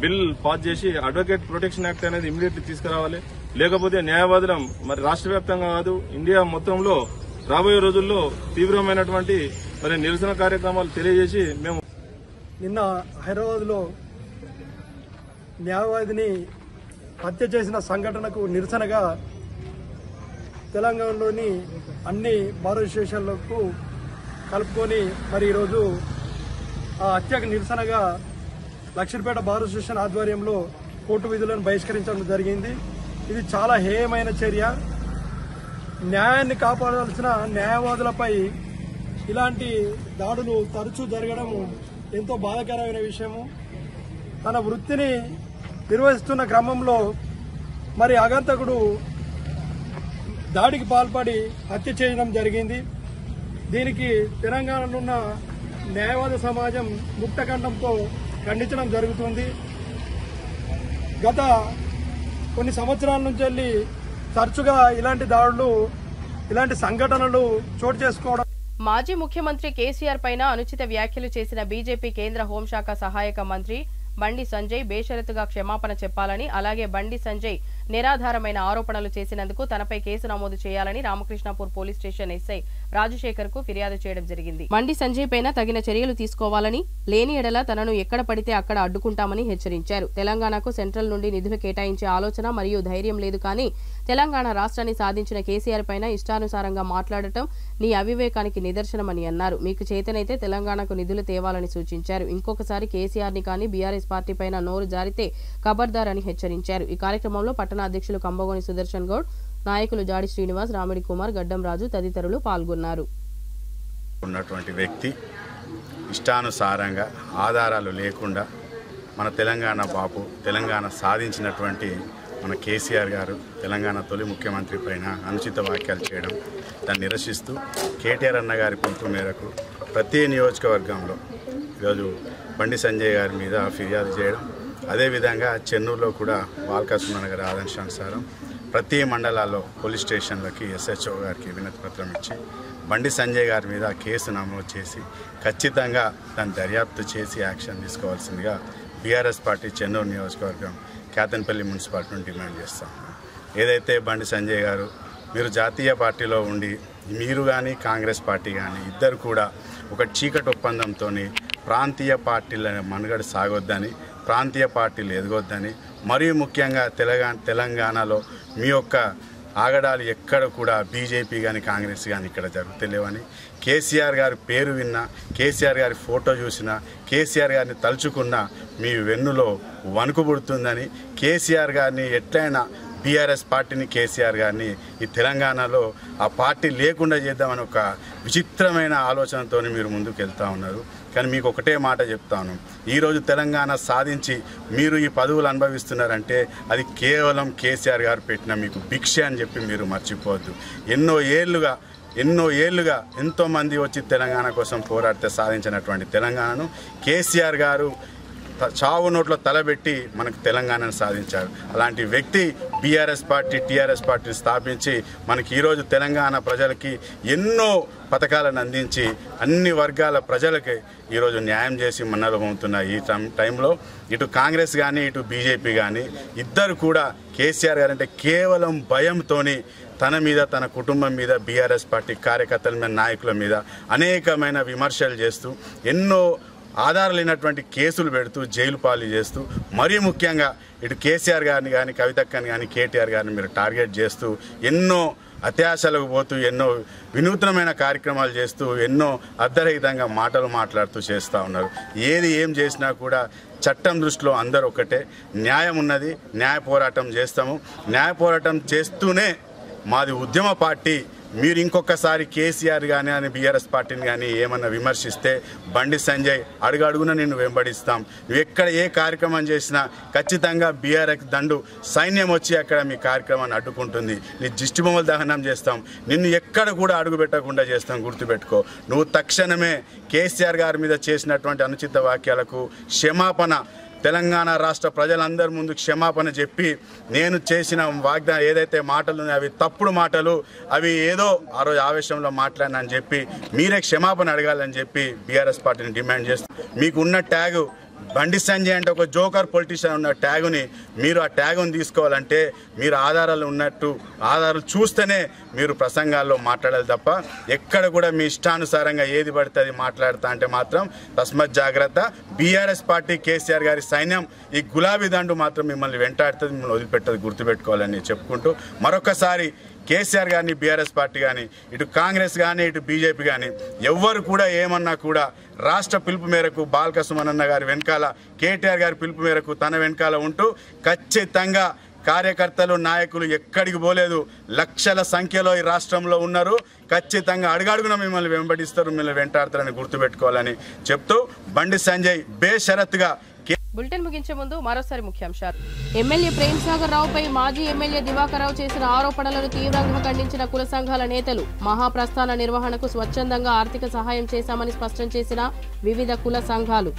బిల్ పాస్ చేసి అడ్వకేట్ ప్రొటెక్షన్ యాక్ట్ అనేది ఇమీడియట్లీ తీసుకురావాలి. లేకపోతే న్యాయవాదులం మరి రాష్ట్ర వ్యాప్తంగా కాదు ఇండియా మొత్తంలో రాబోయే రోజుల్లో తీవ్రమైనటువంటి మరి నిరసన కార్యక్రమాలు తెలియజేసి మేము నిన్న హైదరాబాద్లో న్యాయవాదిని హత్య చేసిన సంఘటనకు నిరసనగా తెలంగాణలోని అన్ని బార్ అసోసియేషన్లకు కలుపుకొని మరి ఈరోజు ఆ హత్యకు నిరసనగా లక్ష్మీపేట బార్ అసోసియేషన్ ఆధ్వర్యంలో కోర్టు విధులను బహిష్కరించడం జరిగింది. ఇది చాలా హేయమైన చర్య. న్యాయాన్ని కాపాడాల్సిన న్యాయవాదులపై ఇలాంటి దాడులు తరచూ జరగడం ఎంతో బాధాకరమైన విషయము. తన వృత్తిని నిర్వహిస్తున్న క్రమంలో మరి ఆగంతకుడు దాడికి పాల్పడి హత్య చేయడం జరిగింది. దీనికి తెలంగాణలో ఉన్న న్యాయవాద సమాజం ముక్తకంఠంతో ఖండించడం జరుగుతుంది. గత కొన్ని సంవత్సరాల నుంచి వెళ్ళి తరచుగా ఇలాంటి దాడులు, ఇలాంటి సంఘటనలు చోటు చేసుకోవడం. మాజీ ముఖ్యమంత్రి కేసీఆర్ పైన అనుచిత వ్యాఖ్యలు చేసిన బీజేపీ కేంద్ర హోంశాఖ సహాయక మంత్రి బండి సంజయ్ బేషరతుగా క్షమాపణ చెప్పాలని, అలాగే బండి సంజయ్ నిరాధారమైన ఆరోపణలు చేసినందుకు తనపై కేసు నమోదు చేయాలని Ramakrishnapur police station SI Rajasekhar కు ఫిర్యాదు చేయడం జరిగింది. బండి సంజయ్ పైన తగిన చర్యలు తీసుకోవాలని, లేని ఎడల తనను ఎక్కడ పడితే అక్కడ అడ్డుకుంటామని హెచ్చరించారు. తెలంగాణకు సెంట్రల్ నుండి నిధులు కేటాయించే ఆలోచన మరియు ధైర్యం లేదు, కానీ తెలంగాణ రాష్ట్రాన్ని సాధించిన కేసీఆర్ పైన ఇష్టానుసారంగా మాట్లాడటం నీ అవివేకానికి నిదర్శనమని అన్నారు. మీకు చేతనైతే తెలంగాణకు నిధులు తేవాలని సూచించారు. ఇంకొకసారి కేసీఆర్ ని కానీ బీఆర్ఎస్ పార్టీ పైన నోరు జారితే ఖబర్దార్ అని హెచ్చరించారు. ఈ కార్యక్రమంలో పట్టణ అధ్యక్షులు కంబగోని సుదర్శన్ గౌడ్, నాయకులు జాడి శ్రీనివాస్, రామిడి కుమార్, గడ్డం రాజు తదితరులు పాల్గొన్నారు. ఉన్నటువంటి వ్యక్తి ఇష్టానుసారంగా ఆధారాలు లేకుండా మన తెలంగాణ బాపు, తెలంగాణ సాధించినటువంటి మన కేసీఆర్ గారు తెలంగాణ తొలి ముఖ్యమంత్రి పైన అనుచిత వ్యాఖ్యలు చేయడం, దాన్ని నిరసిస్తూ కేటీఆర్ అన్న గారి పిలుపు మేరకు ప్రతి నియోజకవర్గంలో ఈరోజు బండి సంజయ్ గారి మీద ఫిర్యాదు చేయడం, అదేవిధంగా చెన్నూరులో కూడా బాలకృష్ణ గారి ఆదేశానుసారం ప్రతి మండలాల్లో పోలీస్ స్టేషన్లకి ఎస్హెచ్ఓ గారికి వినతి పత్రం ఇచ్చి బండి సంజయ్ గారి మీద కేసు నమోదు చేసి ఖచ్చితంగా దాన్ని దర్యాప్తు చేసి యాక్షన్ తీసుకోవాల్సిందిగా బీఆర్ఎస్ పార్టీ చెన్నూరు నియోజకవర్గం కేతన్పల్లి మున్సిపాలిటీ నుండి డిమాండ్ చేస్తాం. ఏదైతే బండి సంజయ్ గారు మీరు జాతీయ పార్టీలో ఉండి మీరు కానీ కాంగ్రెస్ పార్టీ కానీ ఇద్దరు కూడా ఒక చీకటి ఒప్పందంతో ప్రాంతీయ పార్టీల మనుగడ సాగొద్దని, ప్రాంతీయ పార్టీలు ఎదగొద్దని, మరియు ముఖ్యంగా తెలంగాణలో మీ యొక్క ఆగడాలు ఎక్కడ కూడా బీజేపీ కానీ కాంగ్రెస్ కానీ ఇక్కడ జరుగుతలేవని, కేసీఆర్ గారి పేరు విన్నా, కేసీఆర్ గారి ఫోటో చూసినా, కేసీఆర్ గారిని తలుచుకున్నా మీ వెన్నులో వణుకు పుడుతుందని, కేసీఆర్ గారిని ఎట్లయినా బీఆర్ఎస్ పార్టీని, కేసీఆర్ గారిని ఈ తెలంగాణలో ఆ పార్టీ లేకుండా చేద్దామని ఒక విచిత్రమైన ఆలోచనతో మీరు ముందుకు వెళ్తూ ఉన్నారు. కానీ మీకు ఒకటే మాట చెప్తాను, ఈరోజు తెలంగాణ సాధించి మీరు ఈ పదవులు అనుభవిస్తున్నారంటే అది కేవలం కేసీఆర్ గారు పెట్టిన మీకు భిక్ష అని చెప్పి మీరు మర్చిపోవద్దు. ఎన్నో ఏళ్ళుగా ఎంతోమంది వచ్చి తెలంగాణ కోసం పోరాడితే సాధించినటువంటి తెలంగాణను కేసీఆర్ గారు చావు నోట్లో తలబెట్టి మనకు తెలంగాణను సాధించారు. అలాంటి వ్యక్తి బీఆర్ఎస్ పార్టీ టీఆర్ఎస్ పార్టీని స్థాపించి మనకి ఈరోజు తెలంగాణ ప్రజలకి ఎన్నో పథకాలను అందించి అన్ని వర్గాల ప్రజలకి ఈరోజు న్యాయం చేసి మన్నలు పొందుతున్న ఈ టైంలో ఇటు కాంగ్రెస్ కానీ ఇటు బీజేపీ కానీ ఇద్దరు కూడా కేసీఆర్ గారు అంటే కేవలం భయంతోని తన మీద తన కుటుంబం మీద బీఆర్ఎస్ పార్టీ కార్యకర్తల మీద నాయకుల మీద అనేకమైన విమర్శలు చేస్తూ ఎన్నో ఆధారాలు లేనటువంటి కేసులు పెడుతూ జైలు పాలు చేస్తూ మరీ ముఖ్యంగా ఇటు కేసీఆర్ గారిని కానీ కవితక్కని కానీ కేటీఆర్ గారిని మీరు టార్గెట్ చేస్తూ ఎన్నో అత్యాశలకు పోతూ ఎన్నో వినూత్నమైన కార్యక్రమాలు చేస్తూ ఎన్నో అర్ధరహితంగా మాటలు మాట్లాడుతూ చేస్తూ ఉన్నారు. ఏం చేసినా కూడా చట్టం దృష్టిలో అందరూ ఒకటే. న్యాయం ఉన్నది, న్యాయ పోరాటం చేస్తాము. న్యాయ పోరాటం చేస్తూనే మాది ఉద్యమ పార్టీ. మీరు ఇంకొకసారి కేసీఆర్ కానీ అని బీఆర్ఎస్ పార్టీని కానీ ఏమన్నా విమర్శిస్తే బండి సంజయ్ అడుగడుగున నిన్ను వెంబడిస్తాం. నువ్వు ఎక్కడ ఏ కార్యక్రమం చేసినా ఖచ్చితంగా బీఆర్ఎస్ దండు సైన్యం వచ్చి అక్కడ మీ కార్యక్రమాన్ని అడ్డుకుంటుంది. నీ దిష్టిబొమ్మల దహనం చేస్తాం. నిన్ను ఎక్కడ కూడా అడుగు పెట్టకుండా చేస్తాం. గుర్తుపెట్టుకో. నువ్వు తక్షణమే కేసీఆర్ గారి మీద చేసినటువంటి అనుచిత వాక్యాలకు క్షమాపణ తెలంగాణ రాష్ట్ర ప్రజలందరి ముందు క్షమాపణ చెప్పి నేను చేసిన వాగ్దానం ఏదైతే మాటలు ఉన్నాయో అవి తప్పుడు మాటలు, అవి ఏదో ఆ రోజు ఆవేశంలో మాట్లాడినని చెప్పి మీరే క్షమాపణ అడగాలని చెప్పి బీఆర్ఎస్ పార్టీని డిమాండ్ చేస్తూ మీకు ఉన్న ట్యాగు బండి సంజయ్ అంటే ఒక జోకర్ పొలిటీషియన్ ఉన్న ట్యాగుని మీరు ఆ ట్యాగుని తీసుకోవాలంటే మీరు ఆధారాలు ఉన్నట్టు ఆధారాలు చూస్తేనే మీరు ప్రసంగాల్లో మాట్లాడాలి తప్ప ఎక్కడ కూడా మీ ఇష్టానుసారంగా ఏది పడితే అది మాట్లాడతా అంటే మాత్రం తస్మత్ జాగ్రత్త. బీఆర్ఎస్ పార్టీ కేసీఆర్ గారి సైన్యం ఈ గులాబీ దండు మాత్రం మిమ్మల్ని వెంటాడుతుంది, మిమ్మల్ని వదిలిపెట్టదు. గుర్తుపెట్టుకోవాలని చెప్పుకుంటూ మరొకసారి కేసీఆర్ గారిని బీఆర్ఎస్ పార్టీ కానీ ఇటు కాంగ్రెస్ కానీ ఇటు బీజేపీ కానీ ఎవ్వరు కూడా ఏమన్నా కూడా రాష్ట్ర పిలుపు మేరకు బాల్క సుమనన్న గారి వెనకాల కేటీఆర్ గారి పిలుపు మేరకు తన వెనకాల ఉంటూ ఖచ్చితంగా కార్యకర్తలు నాయకులు ఎక్కడికి పోలేదు. లక్షల సంఖ్యలో ఈ రాష్ట్రంలో ఉన్నారు. ఖచ్చితంగా అడుగడుగున మిమ్మల్ని వెంబడిస్తారు, మిమ్మల్ని వెంటాడతారని గుర్తుపెట్టుకోవాలని చెప్తూ బండి సంజయ్ బేషరతుగా. బులెటిన్ ముగించే ముందు మరోసారి ముఖ్యాంశాలు. ఎమ్మెల్యే ప్రేమ్ సాగర్ రావుపై మాజీ ఎమ్మెల్యే దివాకర్ రావు చేసిన ఆరోపణలను తీవ్రంగా ఖండించిన కుల సంఘాల నేతలు. మహాప్రస్థాన నిర్వహణకు స్వచ్ఛందంగా ఆర్థిక సహాయం చేశామని స్పష్టం చేసిన వివిధ కుల సంఘాలు.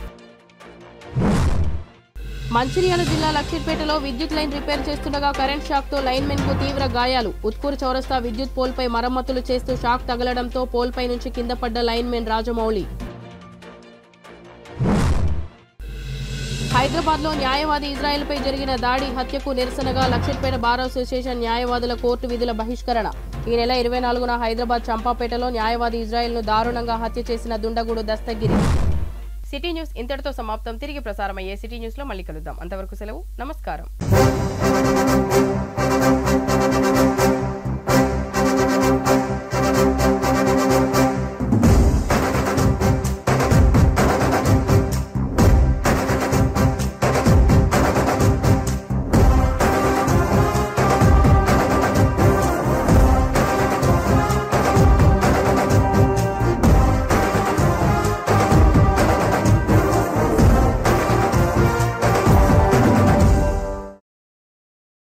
మంచిర్యాల జిల్లా లక్షిట్పేటలో విద్యుత్ లైన్ రిపేర్ చేస్తుండగా కరెంట్ షాక్ తో లైన్మెన్ కు తీవ్ర గాయాలు. ఉత్కూరు చౌరస్తా విద్యుత్ పోల్ పై మరమ్మతులు చేస్తూ షాక్ తగలడంతో పోల్ పై నుంచి కింద పడ్డ లైన్మెన్ రాజమౌళి. హైదరాబాద్ లో న్యాయవాది ఇజ్రాయెల్ పై జరిగిన దాడి హత్యకు నిరసనగా లక్షిట్పేట బార్ అసోసియేషన్ న్యాయవాదుల కోర్టు విధుల బహిష్కరణ. ఈ నెల 24న హైదరాబాద్ చంపాపేటలో న్యాయవాది ఇజ్రాయెల్ ను దారుణంగా హత్య చేసిన దుండగుడు దస్తగిరి. సిటీ న్యూస్ ఇంతటితో సమాప్తం. తిరిగి ప్రసారమయ్యే సిటీ న్యూస్ లో మళ్ళీ కలుద్దాం. అంతవరకు సెలవు. నమస్కారం.